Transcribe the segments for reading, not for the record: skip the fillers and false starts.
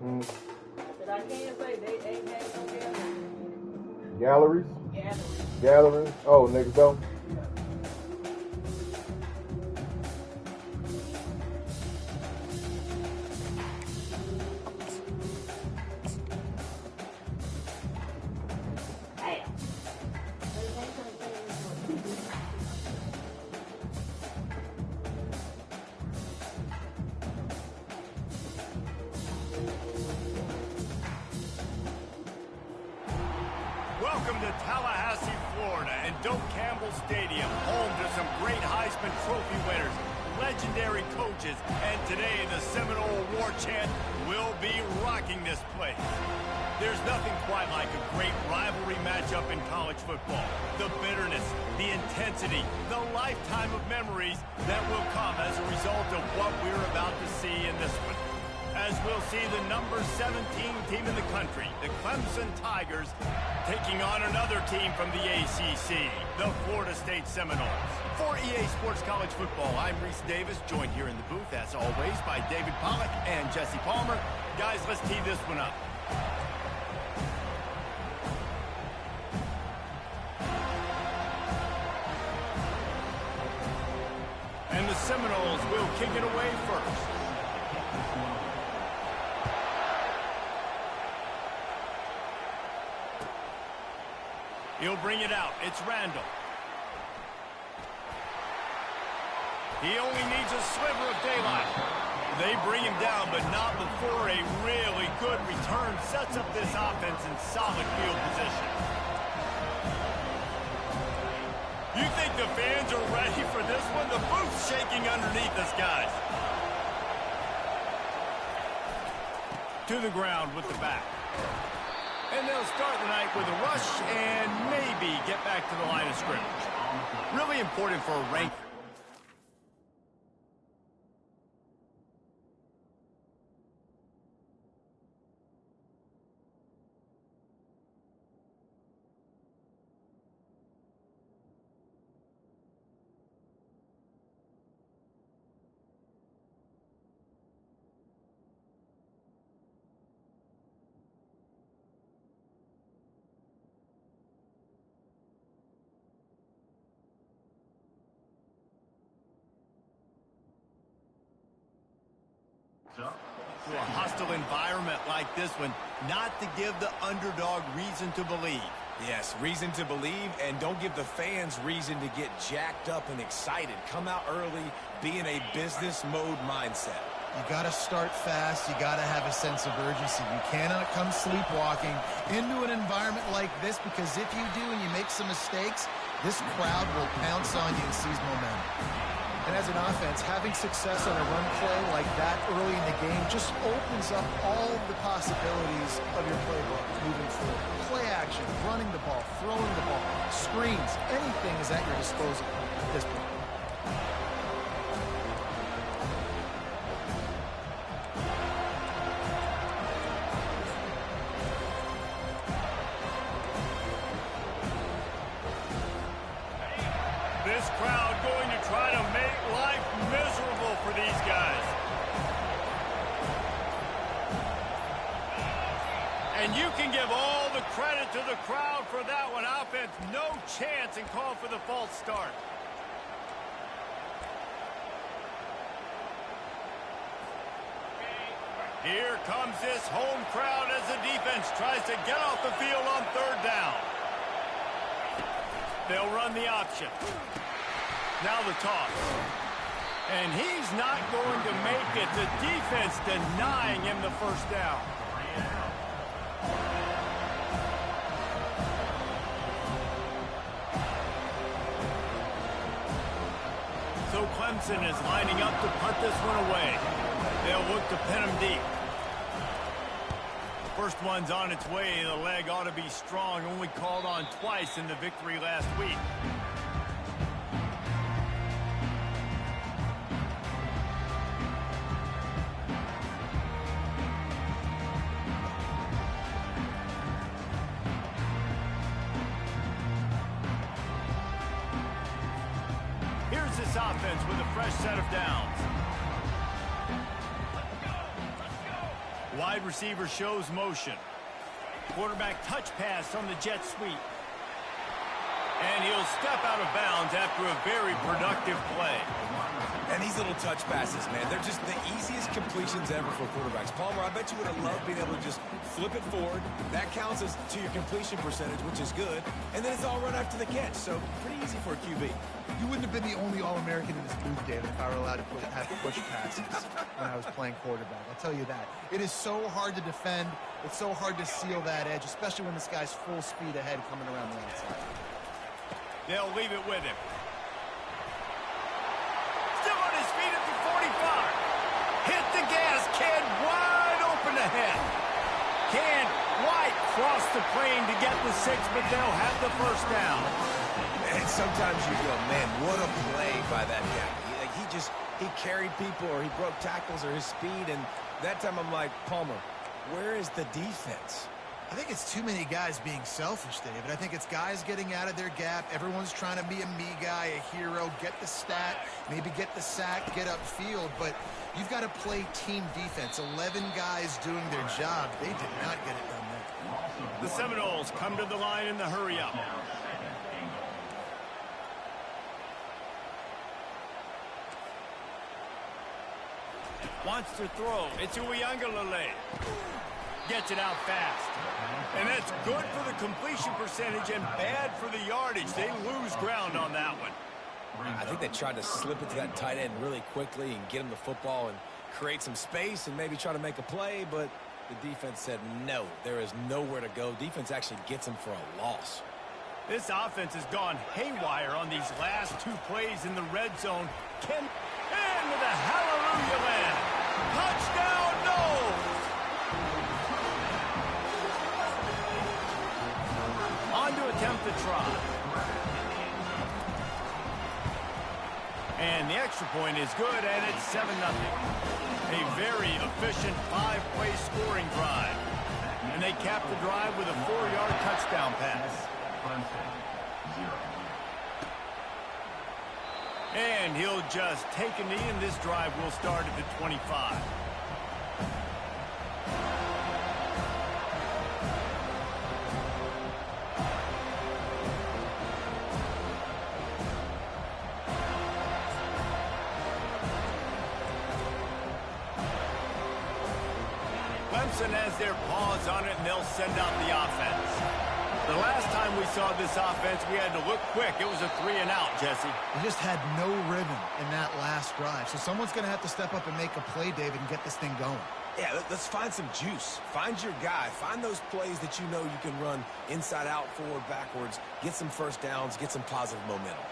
Mm. But I can't say they ain't had no galleries. Galleries. Gatherings. Oh, niggas don't. Welcome to Tallahassee, Florida, and Doak Campbell Stadium, home to some great Heisman Trophy winners, legendary coaches, and today the Seminole War Chant will be rocking this place. There's nothing quite like a great rivalry matchup in college football. The bitterness, the intensity, the lifetime of memories that will come as a result of what we're about to see in this one. As we'll see the number 17 team in the country, the Clemson Tigers, taking on another team from the ACC, the Florida State Seminoles. For EA Sports College Football, I'm Reese Davis, joined here in the booth, as always, by David Pollack and Jesse Palmer. Guys, let's tee this one up. And the Seminoles will kick it away first. He'll bring it out. It's Randall. He only needs a sliver of daylight. They bring him down, but not before a really good return sets up this offense in solid field position. You think the fans are ready for this one? The booth's shaking underneath us, guys. To the ground with the back. And they'll start the night with a rush and maybe get back to the line of scrimmage. Really important for a rank. To a hostile environment like this one, not to give the underdog reason to believe. Yes, reason to believe, and don't give the fans reason to get jacked up and excited. Come out early, be in a business mode mindset. You got to start fast. You got to have a sense of urgency. You cannot come sleepwalking into an environment like this, because if you do and you make some mistakes, this crowd will pounce on you and seize momentum. And as an offense, having success on a run play like that early in the game just opens up all of the possibilities of your playbook moving forward. Play action, running the ball, throwing the ball, screens, anything is at your disposal at this point. This crowd going to try to make life miserable for these guys. And you can give all the credit to the crowd for that one. Offense, no chance, and call for the false start. Here comes this home crowd as the defense tries to get off the field on third down. They'll run the option. Now the toss. And he's not going to make it. The defense denying him the first down. So Clemson is lining up to punt this one away. They'll look to pin him deep. First one's on its way. The leg ought to be strong. Only called on twice in the victory last week. Here's this offense with a fresh set of downs. Wide receiver shows motion. Quarterback touch pass on the jet sweep. And he'll step out of bounds after a very productive play. And these little touch passes, man, they're just the easiest completions ever for quarterbacks. Palmer, I bet you would have loved being able to just flip it forward. That counts as to your completion percentage, which is good. And then it's all run after the catch, so pretty easy for a QB. You wouldn't have been the only All-American in this booth, David, if I were allowed to have push passes when I was playing quarterback. I'll tell you that. It is so hard to defend. It's so hard to seal that edge, especially when this guy's full speed ahead coming around the outside. They'll leave it with him. Still on his feet at the 45. Hit the gas. Can wide open ahead. Can White cross the plane to get the 6, but they'll have the first down. And sometimes you go, man, what a play by that guy. He carried people, or he broke tackles, or his speed. And that time I'm like, Palmer, where is the defense? I think it's too many guys being selfish, David. I think it's guys getting out of their gap. Everyone's trying to be a me guy, a hero, get the stat, maybe get the sack, get upfield. But you've got to play team defense. 11 guys doing their job. They did not get it done there. The Seminoles come to the line in the hurry-up. Wants to throw. It's Uiagalelei. Gets it out fast. And that's good for the completion percentage and bad for the yardage. They lose ground on that one. I think they tried to slip it to that tight end really quickly and get him the football and create some space and maybe try to make a play, but the defense said no. There is nowhere to go. Defense actually gets him for a loss. This offense has gone haywire on these last 2 plays in the red zone. And with a hallelujah land. Touchdown, Noles! On to attempt the try. And the extra point is good, and it's 7-0. A very efficient 5-play scoring drive. And they cap the drive with a 4-yard touchdown pass. And he'll just take a knee, and this drive will start at the 25. Clemson has their paws on it, and they'll send out the offense. The last time we saw this offense, we had to look quick. It was a 3-and-out, Jesse. They just had no rhythm in that last drive. So someone's going to have to step up and make a play, David, and get this thing going. Yeah, let's find some juice. Find your guy. Find those plays that you know you can run inside out, forward, backwards. Get some first downs. Get some positive momentum.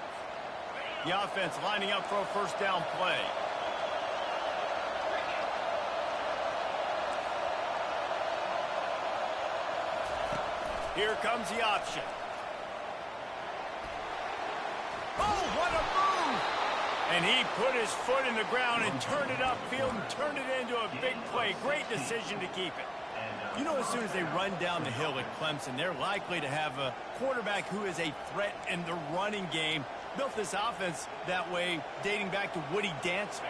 The offense lining up for a first down play. Here comes the option. Oh, what a move! And he put his foot in the ground and turned it upfield and turned it into a big play. Great decision to keep it. You know, as soon as they run down the hill at Clemson, they're likely to have a quarterback who is a threat in the running game. Built this offense that way dating back to Woody Dancer.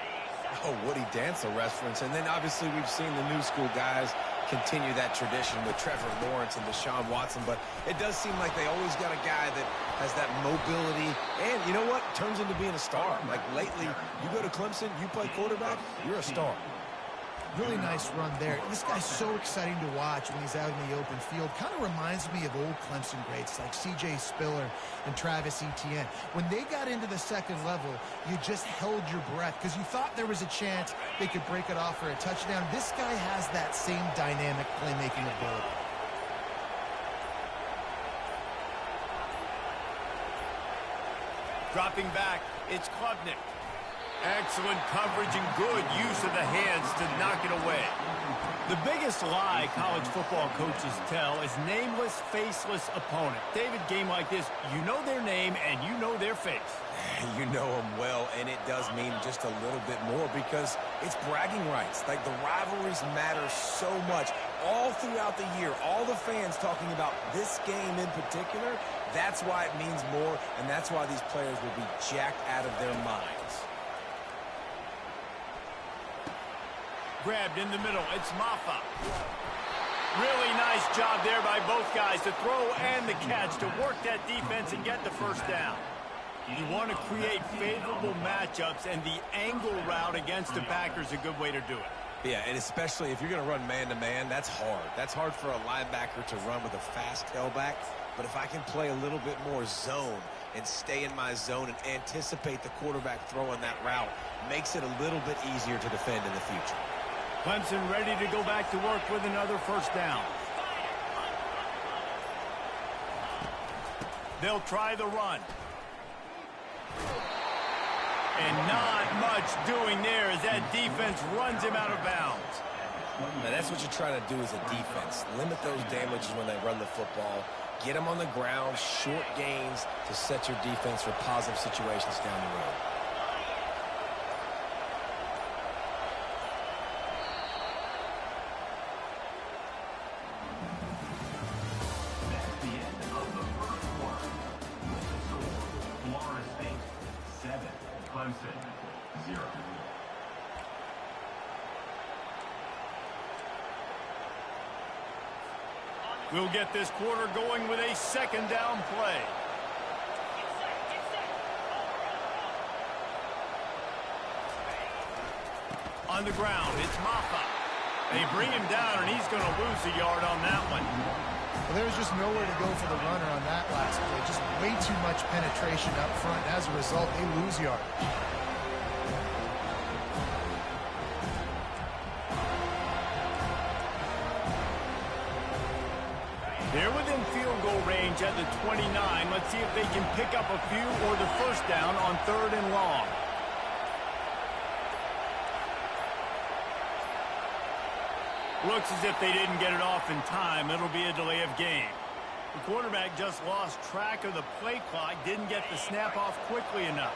Oh, Woody Dancer reference. And then obviously we've seen the new school guys continue that tradition with Trevor Lawrence and Deshaun Watson, but it does seem like they always got a guy that has that mobility, and you know what? Turns into being a star. Like lately, you go to Clemson, you play quarterback, you're a star. Really nice run there. This guy's so exciting to watch when he's out in the open field. Kind of reminds me of old Clemson greats like C.J. Spiller and Travis Etienne. When they got into the second level, you just held your breath because you thought there was a chance they could break it off for a touchdown. This guy has that same dynamic playmaking ability. Dropping back, it's Klubnik. Excellent coverage and good use of the hands to knock it away. The biggest lie college football coaches tell is nameless, faceless opponent. David, game like this, you know their name and you know their face. You know them well, and it does mean just a little bit more because it's bragging rights. Like, the rivalries matter so much all throughout the year. All the fans talking about this game in particular, that's why it means more, and that's why these players will be jacked out of their minds. Grabbed in the middle. It's Maffa. Really nice job there by both guys, the throw and the catch, to work that defense and get the first down. You want to create favorable matchups, and the angle route against the backer is a good way to do it. Yeah, and especially if you're going to run man-to-man, that's hard. That's hard for a linebacker to run with a fast tailback. But if I can play a little bit more zone and stay in my zone and anticipate the quarterback throwing that route, makes it a little bit easier to defend in the future. Clemson ready to go back to work with another first down. They'll try the run. And not much doing there as that defense runs him out of bounds. Now, that's what you try to do as a defense. Limit those damages when they run the football. Get them on the ground, short gains to set your defense for positive situations down the road. We'll get this quarter going with a second down play. On the ground, it's Maffa. They bring him down, and he's going to lose a yard on that one. Well, there was just nowhere to go for the runner on that last play. Just way too much penetration up front. As a result, they lose yardage. They're within field goal range at the 29. Let's see if they can pick up a few or the first down on 3rd and long. Looks as if they didn't get it off in time. It'll be a delay of game. The quarterback just lost track of the play clock, didn't get the snap off quickly enough.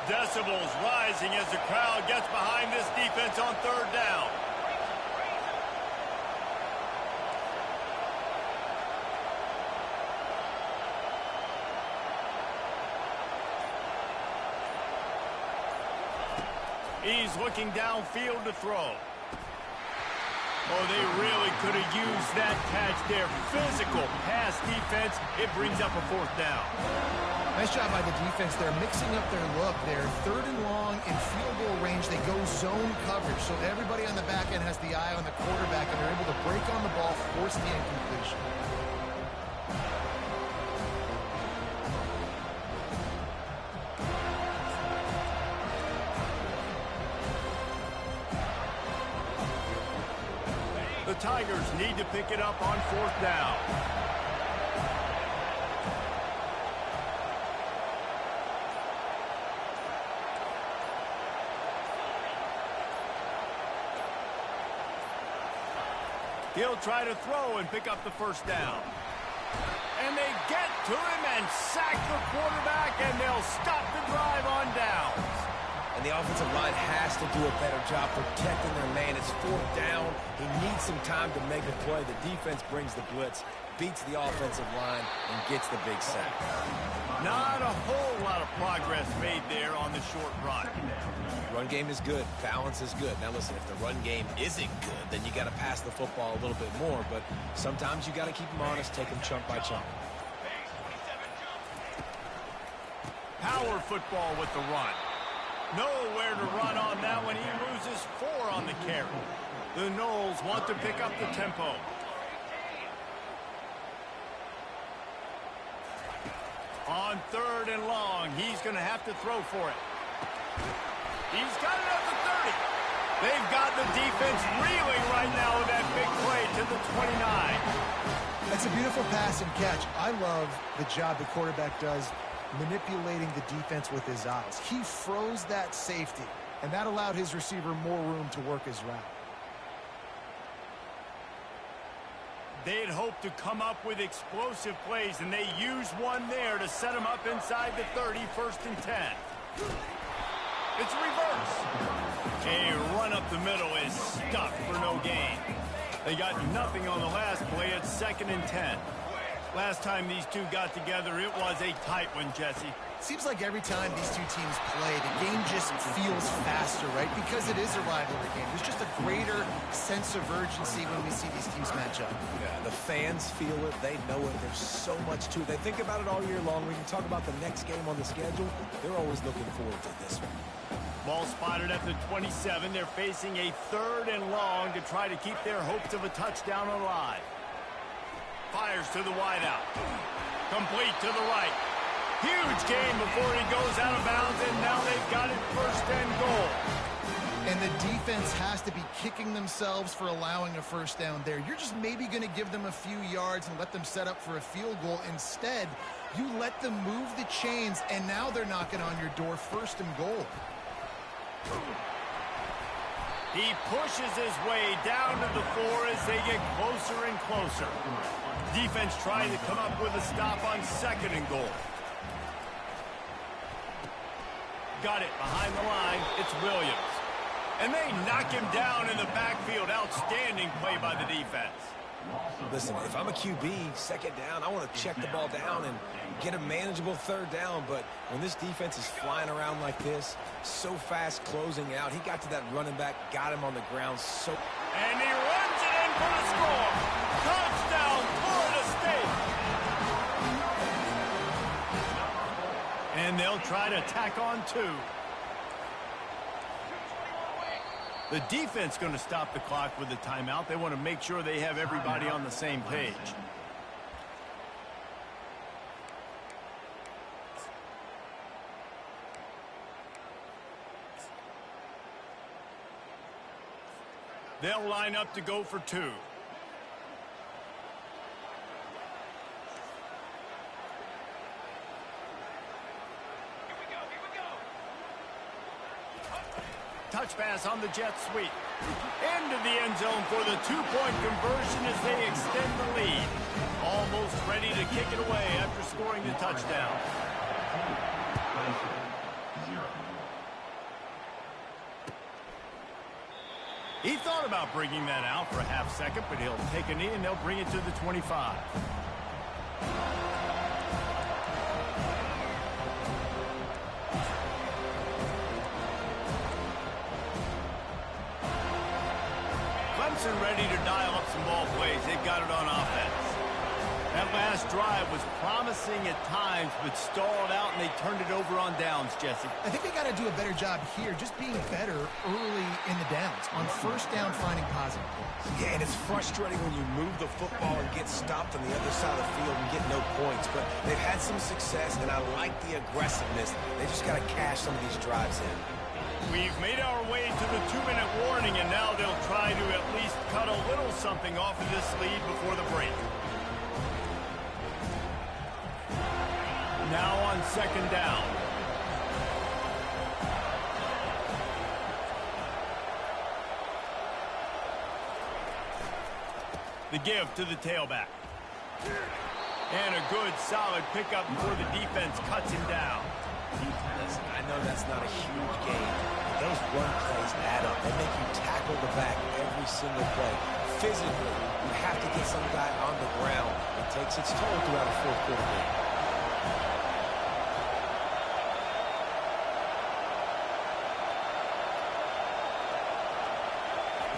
Decibels rising as the crowd gets behind this defense on 3rd down. He's looking downfield to throw. Oh, they really could have used that catch there. Physical pass defense. It brings up a 4th down. Nice job by the defense there, mixing up their look there. 3rd and long in field goal range. They go zone coverage, so everybody on the back end has the eye on the quarterback, and they're able to break on the ball, force the incompletion. The Tigers need to pick it up on 4th down. He'll try to throw and pick up the first down. And they get to him and sack the quarterback, and they'll stop the drive on downs. And the offensive line has to do a better job protecting their man. It's 4th down. He needs some time to make a play. The defense brings the blitz, beats the offensive line, and gets the big sack. Not a whole lot of progress made there on the short run. Run game is good. Balance is good. Now listen, if the run game isn't good, then you got to pass the football a little bit more. But sometimes you got to keep them honest, take them chunk by chunk. Power football with the run. Nowhere to run on that one. He loses 4 on the carry. The Noles want to pick up the tempo. On 3rd and long, he's going to have to throw for it. He's got it at the 30. They've got the defense reeling right now with that big play to the 29. That's a beautiful pass and catch. I love the job the quarterback does manipulating the defense with his eyes. He froze that safety, and that allowed his receiver more room to work his route. They'd hoped to come up with explosive plays, and they used one there to set them up inside the 30, 1st and 10. It's reverse. A run up the middle is stuck for no gain. They got nothing on the last play. It's 2nd and 10. Last time these two got together, it was a tight one, Jesse. Seems like every time these two teams play, the game just feels faster, right? Because it is a rivalry game. There's just a greater sense of urgency when we see these teams match up. Yeah, the fans feel it. They know it. There's so much to it. They think about it all year long. We can talk about the next game on the schedule. They're always looking forward to this one. Ball spotted at the 27. They're facing a 3rd and long to try to keep their hopes of a touchdown alive. Fires to the wideout. Complete to the right. Huge gain before he goes out of bounds, and now they've got it 1st and goal. And the defense has to be kicking themselves for allowing a 1st down there. You're just maybe going to give them a few yards and let them set up for a field goal. Instead, you let them move the chains, and now they're knocking on your door 1st and goal. He pushes his way down to the 4 as they get closer and closer. Defense trying to come up with a stop on 2nd and goal. Got it behind the line. It's Williams. And they knock him down in the backfield. Outstanding play by the defense. Listen, if I'm a QB, 2nd down, I want to check the ball down and get a manageable 3rd down. But when this defense is flying around like this, so fast closing out, he got to that running back, got him on the ground. And he runs it in for the score. Touchdown, Florida State. And they'll try to tack on 2. The defense going to stop the clock with a timeout. They want to make sure they have everybody on the same page. They'll line up to go for 2. Touch pass on the jet sweep. Into the end zone for the 2-point conversion as they extend the lead. Almost ready to kick it away after scoring the touchdown. He thought about bringing that out for a half second, but he'll take a knee and they'll bring it to the 25. Clemson ready to dial up some ball plays. They've got it on offense. That last drive was promising at times, but stalled out, and they turned it over on downs, Jesse. I think they got to do a better job here, just being better early in the downs. On 1st down, finding positive points. Yeah, and it's frustrating when you move the football and get stopped on the other side of the field and get no points. But they've had some success, and I like the aggressiveness. They just got to cash some of these drives in. We've made our way to the 2-minute warning, and now they'll try to at least cut a little something off of this lead before the break. Now on 2nd down. The give to the tailback. And a good, solid pickup before the defense cuts him down. Listen, I know that's not a huge game, but those run plays add up. They make you tackle the back every single play. Physically, you have to get some guy on the ground. It takes its toll throughout a 4th quarter game.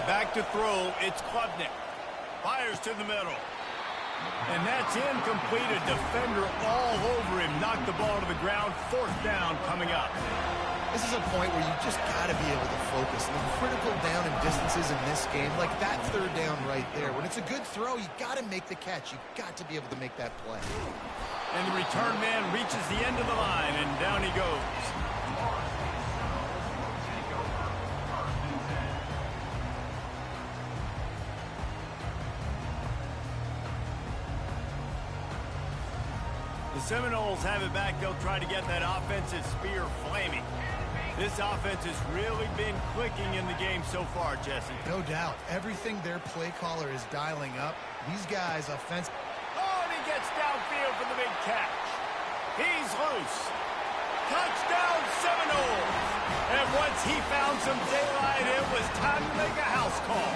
Back to throw, it's Klubnik. Fires to the middle. And that's incomplete. A defender all over him. Knocked the ball to the ground. 4th down coming up. This is a point where you just got to be able to focus. The critical down and distances in this game, like that 3rd down right there. When it's a good throw, you got to make the catch. You got to be able to make that play. And the return man reaches the end of the line, and down he goes. The Seminoles have it back. They'll try to get that offensive spear flaming. This offense has really been clicking in the game so far, Jesse. No doubt. Everything their play caller is dialing up. These guys, offense. Oh, and he gets downfield for the big catch. He's loose. Touchdown, Seminoles. And once he found some daylight, it was time to make a house call.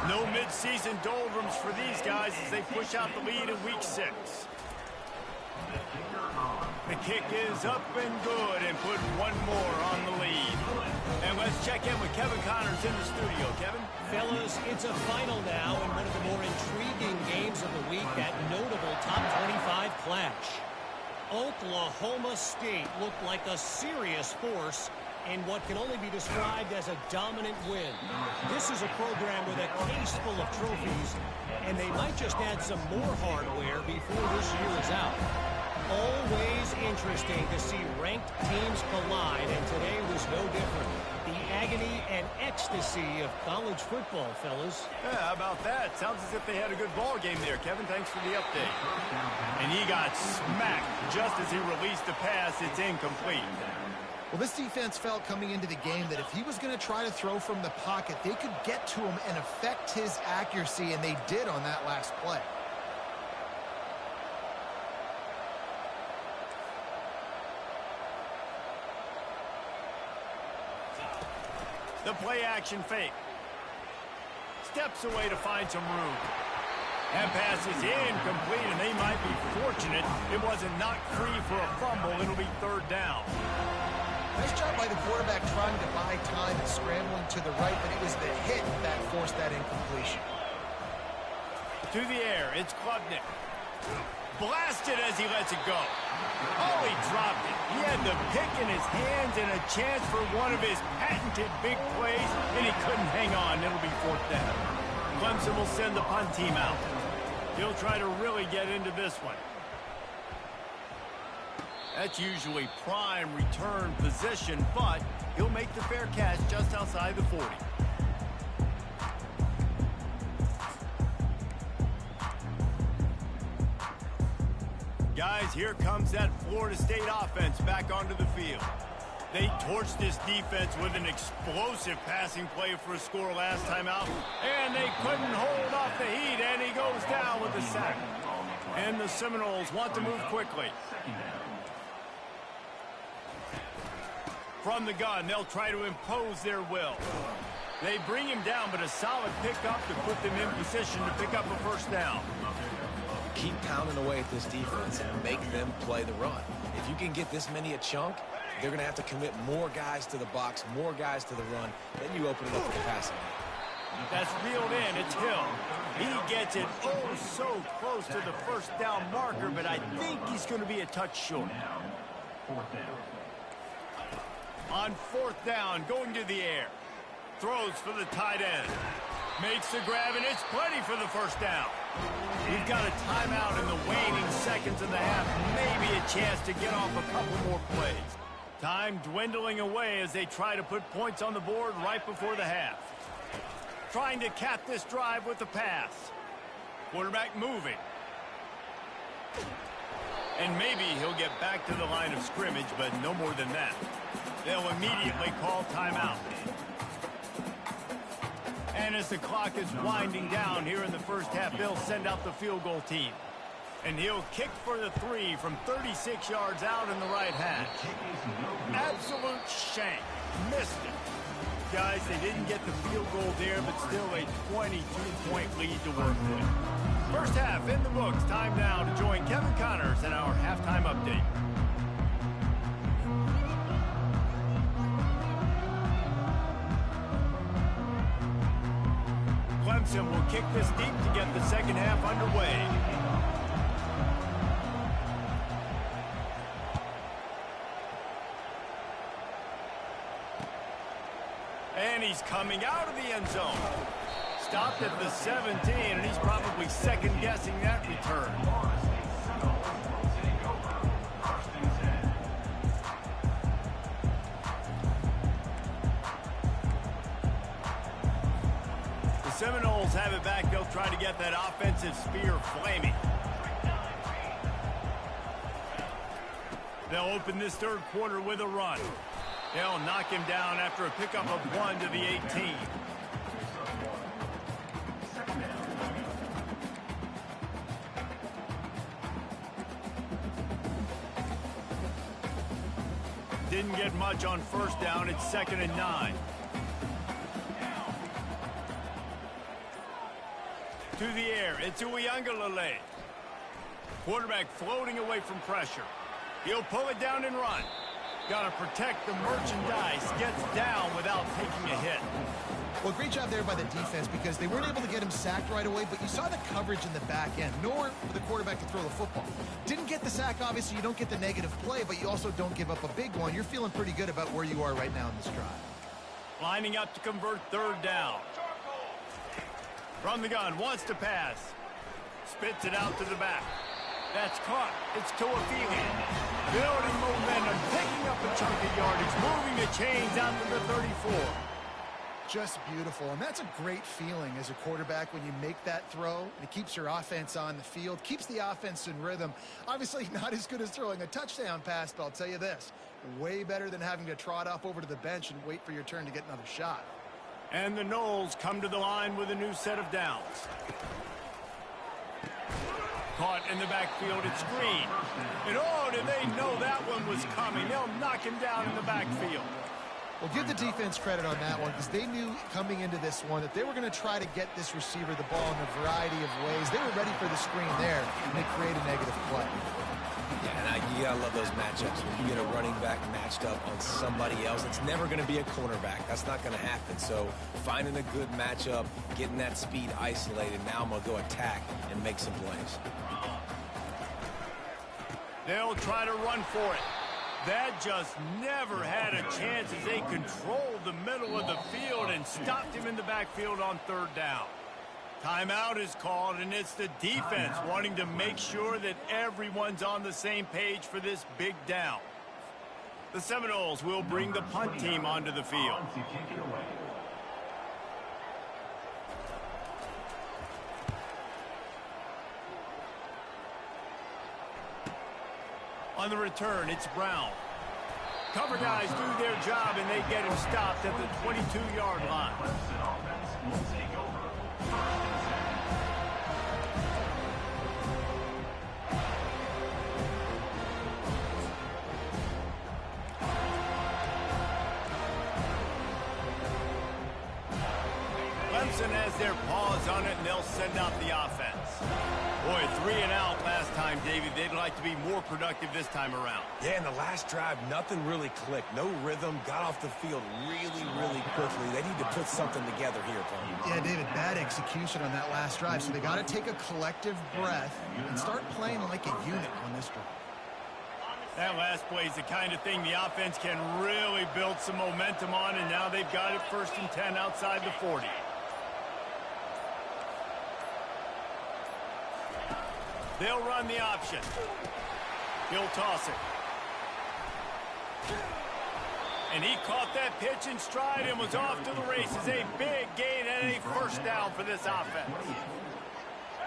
No mid-season doldrums for these guys as they push out the lead in week 6. The kick is up and good and put one more on the lead. And let's check in with Kevin Connors in the studio. Kevin? Fellas, it's a final now in one of the more intriguing games of the week, that notable top 25 clash. Oklahoma State looked like a serious force in what can only be described as a dominant win. This is a program with a case full of trophies, and they might just add some more hardware before this year is out. Always interesting to see ranked teams collide, and today was no different. The agony and ecstasy of college football, fellas. Yeah, how about that? Sounds as if they had a good ball game there, Kevin. Thanks for the update. And he got smacked just as he released the pass. It's incomplete. Well, this defense felt coming into the game that if he was going to try to throw from the pocket, they could get to him and affect his accuracy, and they did on that last play. The play-action fake. Steps away to find some room. That pass is incomplete, and they might be fortunate it wasn't knocked free for a fumble. It'll be third down. Nice job by the quarterback trying to buy time and scrambling to the right, but it was the hit that forced that incompletion. To the air, it's Klubnik. Blasted as he lets it go. Oh, he dropped it. He had the pick in his hands and a chance for one of his patented big plays, and he couldn't hang on. It'll be fourth down. Clemson will send the punt team out. He'll try to really get into this one. That's usually prime return position, but he'll make the fair catch just outside the 40. Guys, here comes that Florida State offense back onto the field. They torched this defense with an explosive passing play for a score last time out, and they couldn't hold off the heat, and he goes down with a sack. And the Seminoles want to move quickly. From the gun, they'll try to impose their will. They bring him down, but a solid pickup to put them in position to pick up a first down. Keep pounding away at this defense and make them play the run. If you can get this many a chunk, they're going to have to commit more guys to the box, more guys to the run. Then you open it up for the passing. That's reeled in. It's Hill. He gets it oh so close to the first down marker, but I think he's going to be a touch short. On fourth down, going to the air. Throws for the tight end. Makes the grab, and it's plenty for the first down. We've got a timeout in the waning seconds of the half. Maybe a chance to get off a couple more plays. Time dwindling away as they try to put points on the board right before the half. Trying to cap this drive with the pass. Quarterback moving. And maybe he'll get back to the line of scrimmage, but no more than that. They'll immediately call timeout. And as the clock is winding down here in the first half, they'll send out the field goal team. And he'll kick for the 3 from 36 yards out in the right hash. Absolute shank. Missed it. Guys, they didn't get the field goal there, but still a 22-point lead to work with. First half in the books. Time now to join Kevin Connors in our halftime update. Clemson will kick this deep to get the second half underway. And he's coming out of the end zone. Stopped at the 17, and he's probably second-guessing that return. The Seminoles have it back. They'll try to get that offensive spear flaming. They'll open this third quarter with a run. They'll knock him down after a pickup of 1 to the 18. Didn't get much on first down. It's 2nd and 9. To the air, it's Uyangalele. Quarterback floating away from pressure. He'll pull it down and run. Got to protect the merchandise. Gets down without taking a hit. Well, great job there by the defense because they weren't able to get him sacked right away, but you saw the coverage in the back end. Nowhere for the quarterback to throw the football. Didn't get the sack, obviously. You don't get the negative play, but you also don't give up a big one. You're feeling pretty good about where you are right now in this drive. Lining up to convert third down. From the gun, wants to pass. Spits it out to the back. That's caught. It's Toafili. Building momentum, picking up a chunk of yardage, moving the chains out to the 34. Just beautiful, and that's a great feeling as a quarterback when you make that throw. It keeps your offense on the field, keeps the offense in rhythm. Obviously not as good as throwing a touchdown pass, but I'll tell you this, way better than having to trot off over to the bench and wait for your turn to get another shot. And the Knowles come to the line with a new set of downs. Caught in the backfield, it's Green. And oh, did they know that one was coming? They'll knock him down in the backfield. Well, give the defense credit on that one because they knew coming into this one that they were going to try to get this receiver the ball in a variety of ways. They were ready for the screen there, and they create a negative play. Yeah, and you gotta love those matchups. When you get a running back matched up on somebody else, it's never going to be a cornerback. That's not going to happen. So finding a good matchup, getting that speed isolated, now I'm going to go attack and make some plays. They'll try to run for it. That just never had a chance as they controlled the middle of the field and stopped him in the backfield on third down. Timeout is called, and it's the defense wanting to make sure that everyone's on the same page for this big down. The Seminoles will bring the punt team onto the field. On the return, it's Brown. Cover guys do their job, and they get him stopped at the 22-yard line. Clemson has their paws on it, and they'll send out the offense. Boy, 3 and out last time, David. They'd like to be more productive this time around. Yeah, in the last drive, nothing really clicked. No rhythm, got off the field really quickly. They need to put something together here, Tony. Yeah, David, bad execution on that last drive. So they got to take a collective breath and start playing like a unit on this drive. That last play is the kind of thing the offense can really build some momentum on, and now they've got it 1st and 10 outside the 40. They'll run the option. He'll toss it. And he caught that pitch in stride and was off to the races. A big gain and a first down for this offense.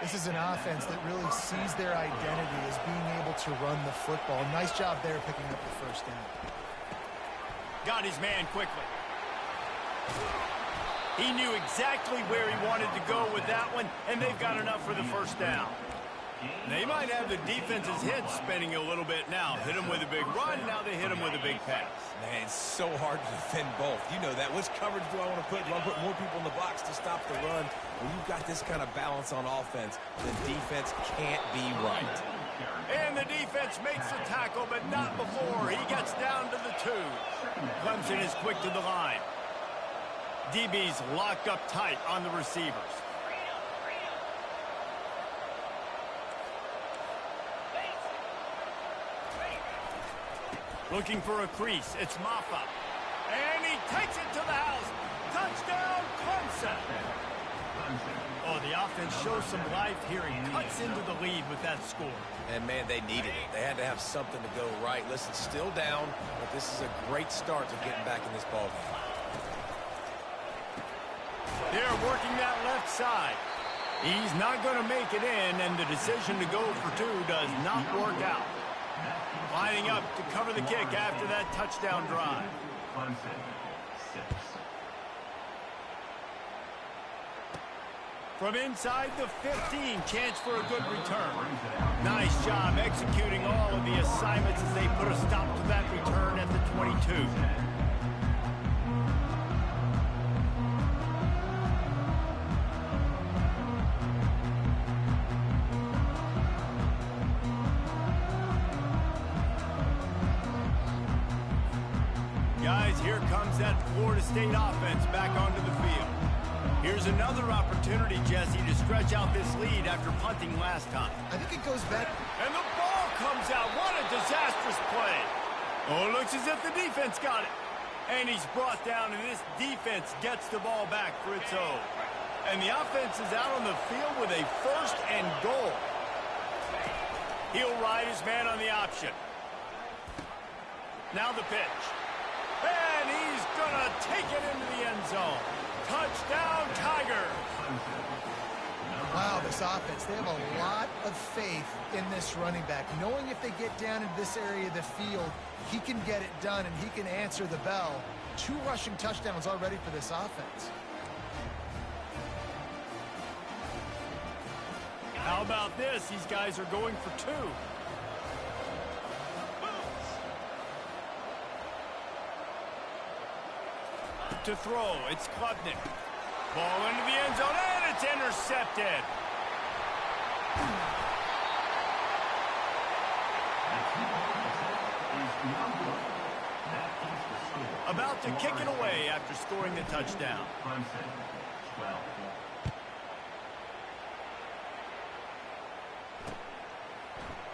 This is an offense that really sees their identity as being able to run the football. Nice job there picking up the first down. Got his man quickly. He knew exactly where he wanted to go with that one, and they've got enough for the first down. They might have the defense's head spinning a little bit now. Hit him with a big run, now they hit him with a big pass. Man, it's so hard to defend both. You know that. Which coverage do I want to put? Do I put more people in the box to stop the run? When you've got this kind of balance on offense, the defense can't be right. And the defense makes the tackle, but not before. He gets down to the 2. Clemson is quick to the line. DB's locked up tight on the receivers. Looking for a crease. It's Maffa. And he takes it to the house. Touchdown, Clemson. Oh, the offense shows some life here and cuts into the lead with that score. And, man, they needed it. They had to have something to go right. Listen, still down, but this is a great start to getting back in this ballgame. They're working that left side. He's not going to make it in, and the decision to go for 2 does not work out. Lining up to cover the kick after that touchdown drive. From inside the 15, chance for a good return. Nice job executing all of the assignments as they put a stop to that return at the 22. Here comes that Florida State offense back onto the field. Here's another opportunity, Jesse, to stretch out this lead after punting last time. I think it goes back. And the ball comes out. What a disastrous play. Oh, it looks as if the defense got it. And he's brought down, and this defense gets the ball back for its own. And the offense is out on the field with a 1st and goal. He'll ride his man on the option. Now the pitch. And he's going to take it into the end zone. Touchdown, Tigers. Wow, this offense, they have a lot of faith in this running back, knowing if they get down into this area of the field, he can get it done and he can answer the bell. 2 rushing touchdowns already for this offense. How about this? These guys are going for 2. To throw, it's Klubnik. Ball into the end zone, and it's intercepted. About to kick it away after scoring the touchdown.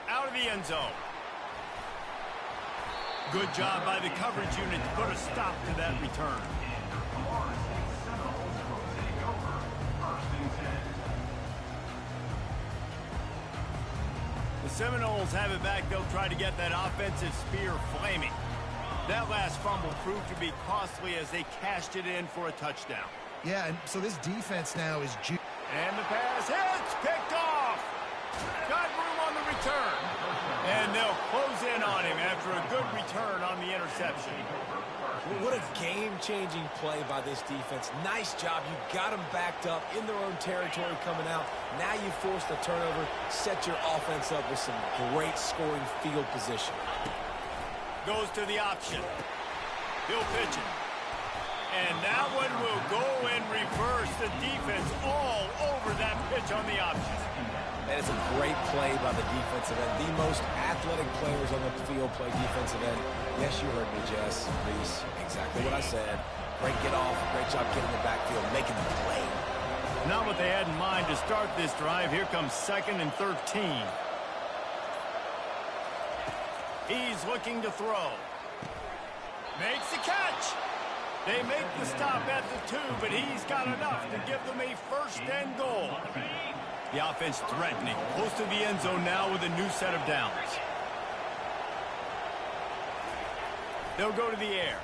Out of the end zone. Good job by the coverage unit to put a stop to that return. The Seminoles have it back. They'll try to get that offensive spear flaming. That last fumble proved to be costly as they cashed it in for a touchdown. Yeah, and so this defense now is... And the pass hits, picked off. Got room on the return. And they'll close in on him after a good return on the interception. What a game-changing play by this defense. Nice job. You got them backed up in their own territory coming out. Now you force the turnover, set your offense up with some great scoring field position. Goes to the option. He'll pitch it. And that one will go in reverse. The defense all over that pitch on the option. And it's a great play by the defensive end. The most athletic players on the field play defensive end. Yes, you heard me, Jess, Reese. Exactly what I said. Great get off. Great job getting the backfield, making the play. Not what they had in mind to start this drive. Here comes 2nd and 13. He's looking to throw. Makes the catch. They make the stop at the 2, but he's got enough to give them a 1st and goal. The offense threatening. Close to the end zone now with a new set of downs. They'll go to the air.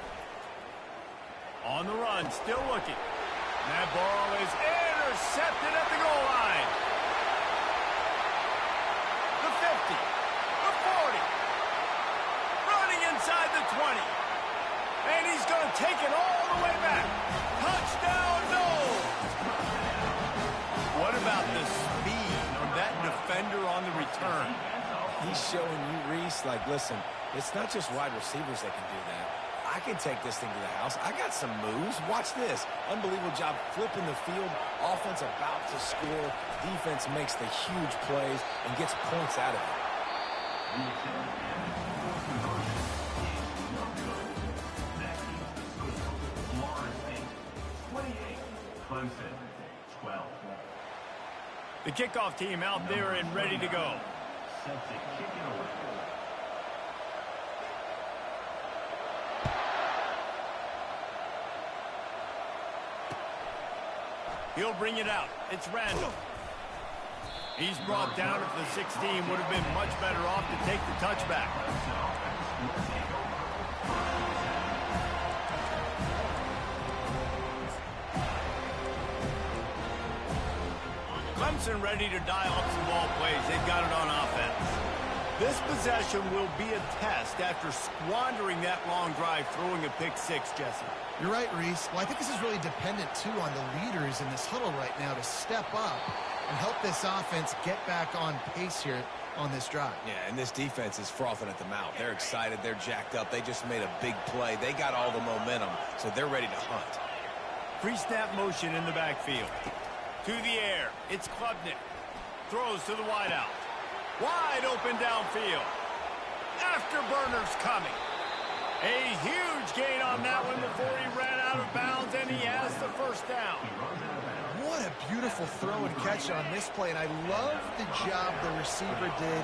On the run, still looking. That ball is intercepted at the goal line. The 50. The 40. Running inside the 20. And he's going to take it all the way back. Touchdown, no! What about the speed of that defender on the return? He's showing you, Reese, like, listen, it's not just wide receivers that can do that. I can take this thing to the house. I got some moves. Watch this. Unbelievable job flipping the field. Offense about to score. Defense makes the huge plays and gets points out of it. The kickoff team out there and ready to go. He'll bring it out. It's Randall. He's brought down at the 16. Would have been much better off to take the touchback. Clemson ready to dial up some ball plays. They've got it on offense. This possession will be a test after squandering that long drive, throwing a pick 6, Jesse. You're right, Reese. Well, I think this is really dependent, too, on the leaders in this huddle right now to step up and help this offense get back on pace here on this drive. Yeah, and this defense is frothing at the mouth. They're excited. They're jacked up. They just made a big play. They got all the momentum, so they're ready to hunt. Pre-snap motion in the backfield. To the air. It's Klubnik. Throws to the wideout. Wide open downfield. Afterburner's coming. A huge Huge gain on that one before he ran out of bounds, and he has the first down. What a beautiful throw and catch on this play, and I love the job the receiver did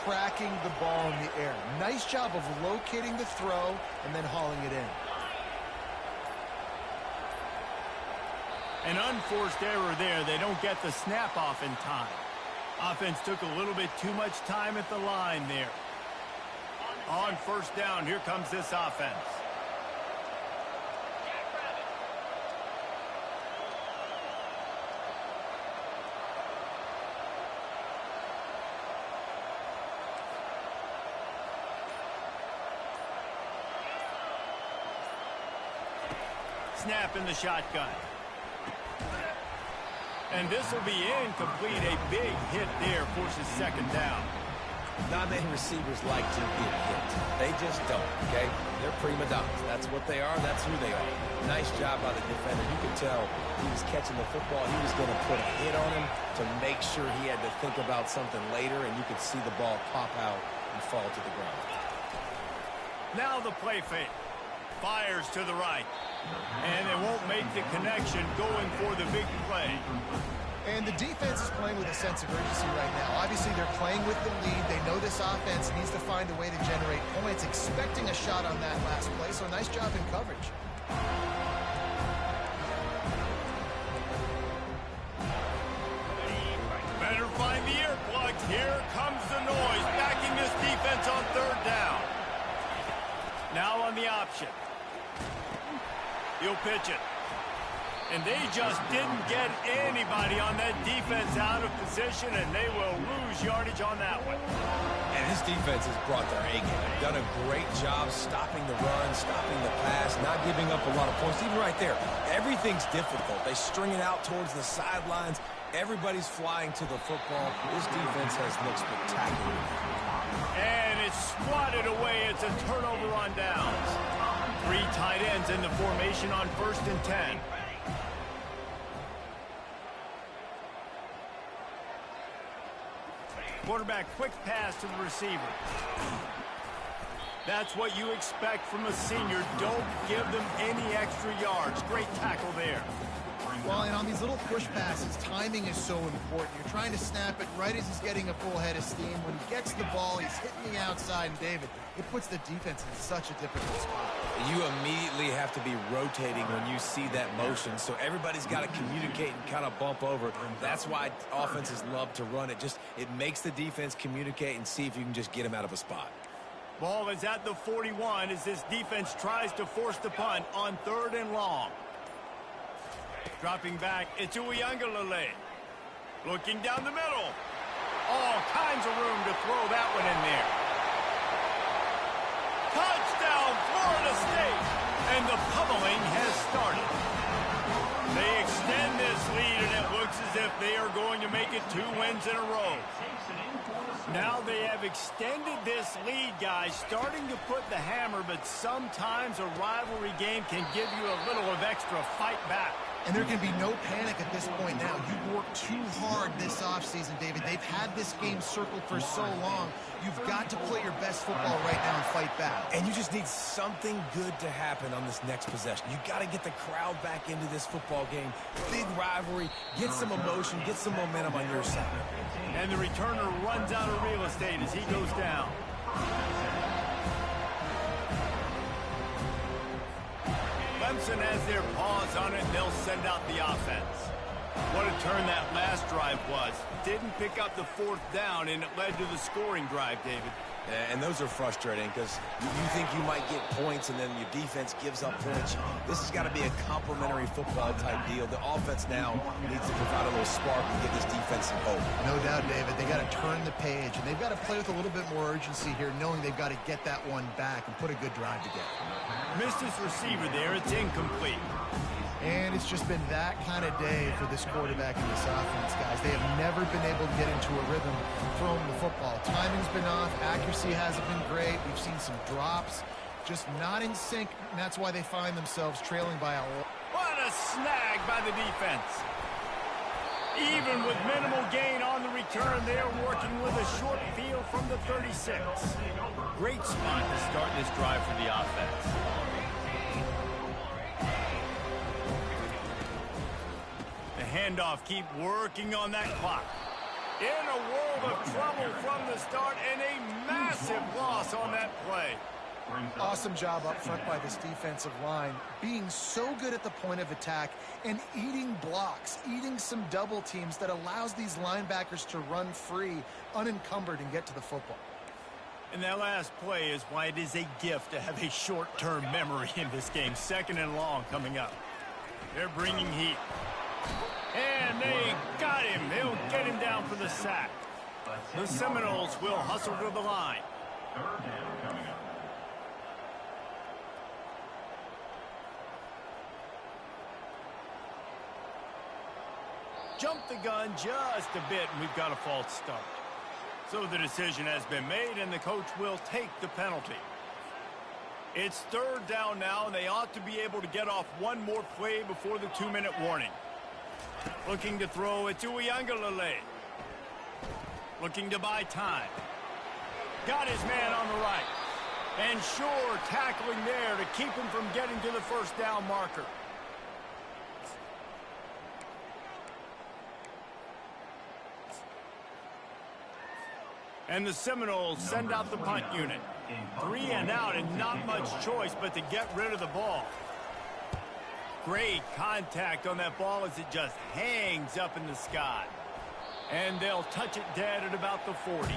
tracking the ball in the air. Nice job of locating the throw and then hauling it in. An unforced error there. They don't get the snap off in time. Offense took a little bit too much time at the line there. On first down, here comes this offense. Snap in the shotgun. And this will be incomplete. A big hit there forces second down. Not many receivers like to get hit. They just don't, okay? They're prima donnas. That's what they are. That's who they are. Nice job by the defender. You could tell he was catching the football. He was going to put a hit on him to make sure he had to think about something later, and you could see the ball pop out and fall to the ground. Now the play fake. Fires to the right. And it won't make the connection going for the big play. And the defense is playing with a sense of urgency right now. Obviously, they're playing with the lead. They know this offense needs to find a way to generate points, expecting a shot on that last play. So nice job in coverage. Better find the earplugs. Here comes the noise, backing this defense on third down. Now on the option. He'll pitch it. And they just didn't get anybody on that defense out of position, and they will lose yardage on that one. And this defense has brought their A game. They've done a great job stopping the run, stopping the pass, not giving up a lot of points. Even right there, everything's difficult. They string it out towards the sidelines. Everybody's flying to the football. This defense has looked spectacular. And it's swatted away. It's a turnover on downs. 3 tight ends in the formation on 1st and 10. Quarterback, quick pass to the receiver. That's what you expect from a senior. Don't give them any extra yards. Great tackle there. Well, and on these little push passes, timing is so important. You're trying to snap it right as he's getting a full head of steam. When he gets the ball, he's hitting the outside, and David, it puts the defense in such a difficult spot. You immediately have to be rotating when you see that motion, so everybody's got to communicate and kind of bump over. That's why offenses love to run it. It makes the defense communicate and see if you can just get him out of a spot. Ball is at the 41 as this defense tries to force the punt on 3rd and long. Dropping back, it's Uiagalelei. Looking down the middle. All kinds of room to throw that one in there. Touchdown, Florida State! And the pummeling has started. They extend this lead, and it looks as if they are going to make it 2 wins in a row. Now they have extended this lead, guys, starting to put the hammer, but sometimes a rivalry game can give you a little of extra fight back. And there can be no panic at this point now. You've worked too hard this offseason, David. They've had this game circled for so long. You've got to play your best football right now and fight back. And you just need something good to happen on this next possession. You got to get the crowd back into this football game. Big rivalry. Get some emotion. Get some momentum on your side. And the returner runs out of real estate as he goes down. Clemson has their paws on it, and they'll send out the offense. What a turn that last drive was. Didn't pick up the 4th down, and it led to the scoring drive, David. And those are frustrating because you think you might get points and then your defense gives up points. This has got to be a complementary football type deal. The offense now needs to provide a little spark and give this defense some hope. No doubt, David. They got to turn the page, and they've got to play with a little bit more urgency here, knowing they've got to get that one back and put a good drive together. Missed his receiver there. It's incomplete. And it's just been that kind of day for this quarterback and this offense, guys. They have never been able to get into a rhythm throwing the football. Timing's been off. Accuracy hasn't been great. We've seen some drops. Just not in sync, and that's why they find themselves trailing by a lot. What a snag by the defense. Even with minimal gain on the return, they're working with a short field from the 36. Great spot to start this drive for the offense. Handoff, keep working on that clock. In a world of trouble from the start, and a massive loss on that play. Awesome job up front by this defensive line, being so good at the point of attack and eating blocks, eating some double teams that allows these linebackers to run free, unencumbered, and get to the football. And that last play is why it is a gift to have a short-term memory in this game. 2nd and long coming up. They're bringing heat. And they got him. They'll get him down for the sack. The Seminoles will hustle to the line. Jumped the gun just a bit, and we've got a false start. So the decision has been made, and the coach will take the penalty. It's 3rd down now, and they ought to be able to get off one more play before the 2-minute warning. Looking to throw it to Uyangalele. Looking to buy time. Got his man on the right. And sure, tackling there to keep him from getting to the 1st down marker. And the Seminoles send out the punt unit. 3 and out, and not much choice but to get rid of the ball. Great contact on that ball as it just hangs up in the sky. And they'll touch it dead at about the 40.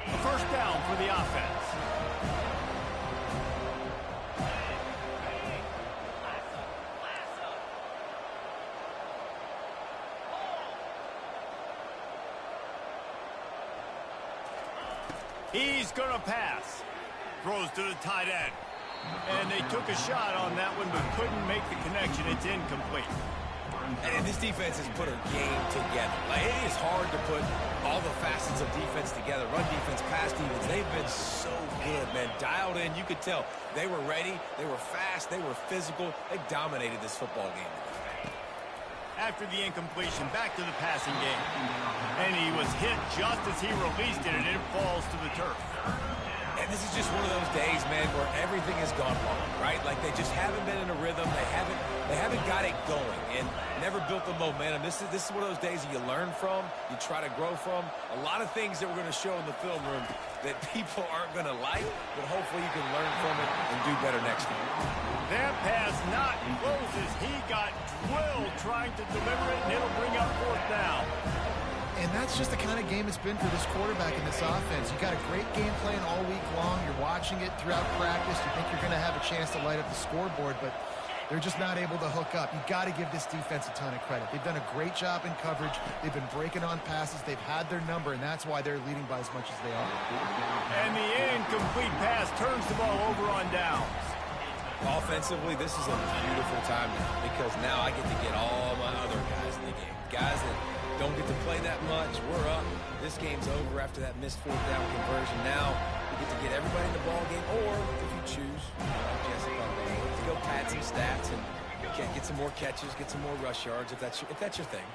A 1st down for the offense. He's going to pass. Throws to the tight end. And they took a shot on that one, but couldn't make the connection. It's incomplete. And this defense has put a game together. Like, it is hard to put all the facets of defense together. Run defense, pass defense. They've been so good, man. Dialed in. You could tell they were ready. They were fast. They were physical. They dominated this football game. After the incompletion, back to the passing game. And he was hit just as he released it, and it falls to the turf. And this is just one of those days, man, where everything has gone wrong, right? Like, they just haven't been in a rhythm. They haven't got it going and never built the momentum. This is one of those days that you learn from, you try to grow from. A lot of things that we're going to show in the film room that people aren't going to like, but hopefully you can learn from it and do better next time. That pass not closes. He got drilled trying to deliver it, and it'll bring up 4th down. And that's just the kind of game it's been for this quarterback in this offense. You got a great game plan all week long. You're watching it throughout practice. You think you're going to have a chance to light up the scoreboard, but they're just not able to hook up. You got to give this defense a ton of credit. They've done a great job in coverage. They've been breaking on passes. They've had their number, and that's why they're leading by as much as they are. And the incomplete pass turns the ball over on downs. Offensively, this is a beautiful time because now I get to get all my other guys in the game. Guys that don't get to play that much. We're up. This game's over after that missed 4th down conversion. Now we get to get everybody in the ball game, or if you choose, Jessica, to go pad some stats and get some more catches, get some more rush yards if that's your thing.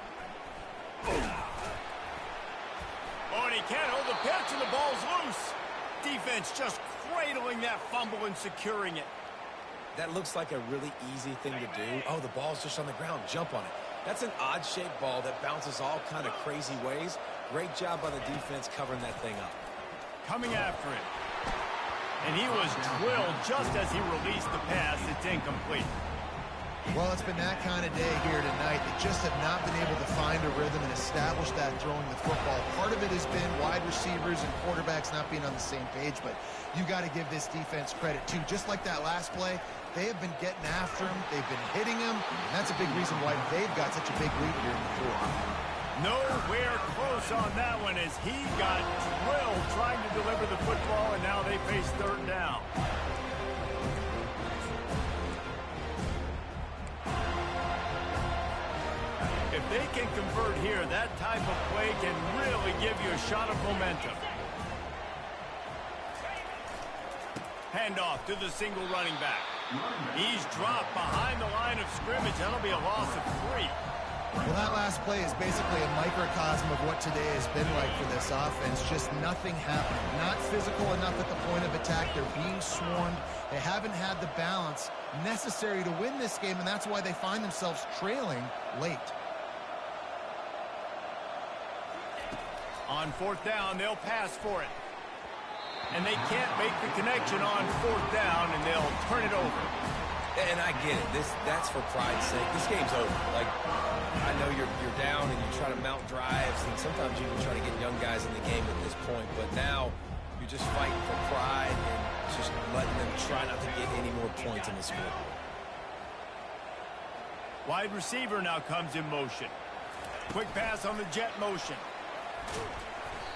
Oh, and he can't hold the pitch, and the ball's loose. Defense just cradling that fumble and securing it. That looks like a really easy thing to do. Oh, the ball's just on the ground. Jump on it. That's an odd-shaped ball that bounces all kind of crazy ways. Great job by the defense covering that thing up. Coming after it. And he was drilled just as he released the pass. It's incomplete. Well, it's been that kind of day here tonight. They just have not been able to find a rhythm and establish that throwing the football. Part of it has been wide receivers and quarterbacks not being on the same page, but you got to give this defense credit, too. Just like that last play, they have been getting after him. They've been hitting him, and that's a big reason why they've got such a big lead here in the 4th. Nowhere close on that one as he got drilled trying to deliver the football, and now they face 3rd down. If they can convert here, that type of play can really give you a shot of momentum. Handoff to the single running back. He's dropped behind the line of scrimmage. That'll be a loss of 3. Well, that last play is basically a microcosm of what today has been like for this offense. Just nothing happening. Not physical enough at the point of attack. They're being swarmed. They haven't had the balance necessary to win this game, and that's why they find themselves trailing late. On fourth down, they'll pass for it. And they can't make the connection on fourth down, and they'll turn it over. And I get it. That's for pride's sake. This game's over. Like, I know you're down and you try to mount drives, and sometimes you even try to get young guys in the game at this point. But now you're just fighting for pride and just letting them try not to get any more points in the scoreboard. Wide receiver now comes in motion. Quick pass on the jet motion.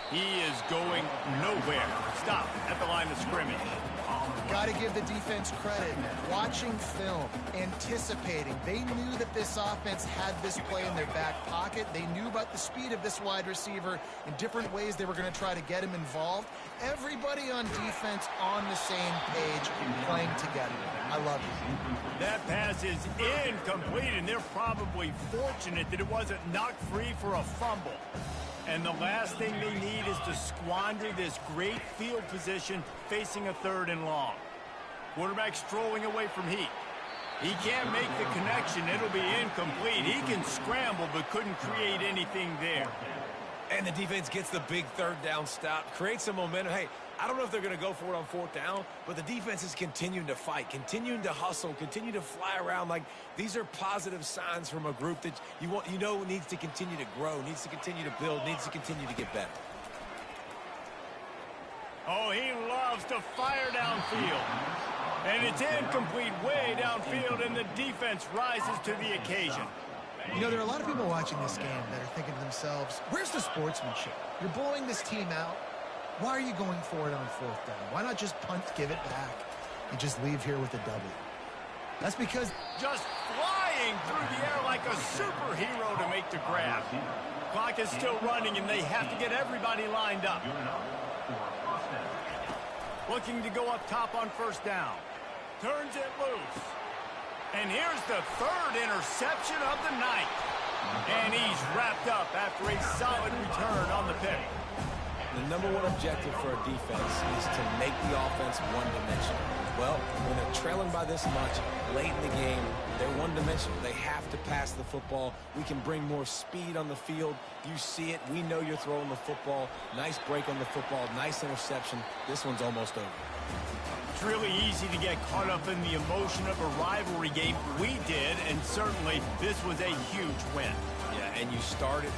He is going nowhere. Stop at the line of scrimmage. Got to give the defense credit. Watching film, anticipating. They knew that this offense had this play in their back pocket. They knew about the speed of this wide receiver in different ways they were going to try to get him involved. Everybody on defense on the same page, playing together. I love it. That pass is incomplete, and they're probably fortunate that it wasn't knocked free for a fumble. And the last thing they need is to squander this great field position facing a 3rd and long. Quarterback strolling away from Heat. He can't make the connection. It'll be incomplete. He can scramble but couldn't create anything there. And the defense gets the big 3rd down stop, creates some momentum. Hey, I don't know if they're going to go for it on 4th down, but the defense is continuing to fight, continuing to hustle, continue to fly around. Like, these are positive signs from a group that you know needs to continue to grow, needs to continue to build, needs to continue to get better. Oh, he loves to fire downfield. And it's incomplete way downfield, and the defense rises to the occasion. You know, there are a lot of people watching this game that are thinking to themselves, where's the sportsmanship? You're blowing this team out. Why are you going for it on 4th down? Why not just punt, give it back, and just leave here with a W? That's because just flying through the air like a superhero to make the grab. Clock is still running, and they have to get everybody lined up. Looking to go up top on 1st down. Turns it loose. And here's the 3rd interception of the night. And he's wrapped up after a solid return on the pick. The number one objective for a defense is to make the offense one-dimensional. Well, when they're trailing by this much late in the game, they're one-dimensional. They have to pass the football. We can bring more speed on the field. You see it. We know you're throwing the football. Nice break on the football. Nice interception. This one's almost over. It's really easy to get caught up in the emotion of a rivalry game. We did, and certainly this was a huge win. Yeah, and you started